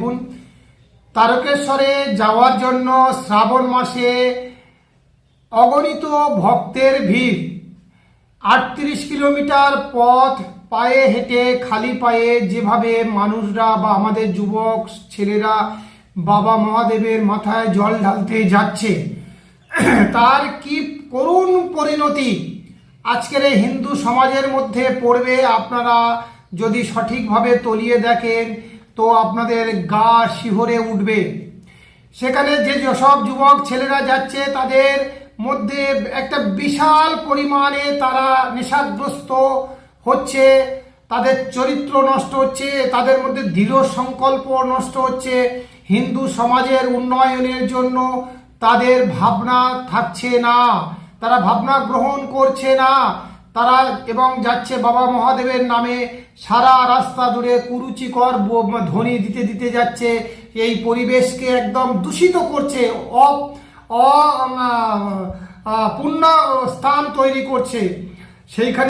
দেখুন, তারকেশ্বরে যাওয়ার জন্য শ্রাবণ মাসে অগণিত ভক্তের ভিড়। 38 কিলোমিটার পথ পায়ে হেঁটে, খালি পায়ে যেভাবে মানুষরা বা আমাদের যুবক ছেলেরা বাবা মহাদেবের মাথায় জল ঢালতে যাচ্ছে, তার কি করুণ পরিণতি আজকের এই হিন্দু সমাজের মধ্যে পড়বে। আপনারা যদি সঠিকভাবে তলিয়ে দেখেন তো আপনাদের গা শিহরে উঠবে। সেখানে যে সব যুবক ছেলেরা যাচ্ছে তাদের মধ্যে একটা বিশাল পরিমাণে তারা নেশাগ্রস্ত হচ্ছে, তাদের চরিত্র নষ্ট হচ্ছে, তাদের মধ্যে দৃঢ় সংকল্প নষ্ট হচ্ছে, হিন্দু সমাজের উন্নয়নের জন্য তাদের ভাবনা থাকছে না, তারা ভাবনা গ্রহণ করছে না তারা, এবং যাচ্ছে বাবা মহাদেবের নামে সারা রাস্তা জুড়ে কুরুচিকর ধ্বনি দিতে দিতে যাচ্ছে, এই পরিবেশকে একদম দূষিত করছে, পুণ্য স্থান তৈরি করছে। সেইখানে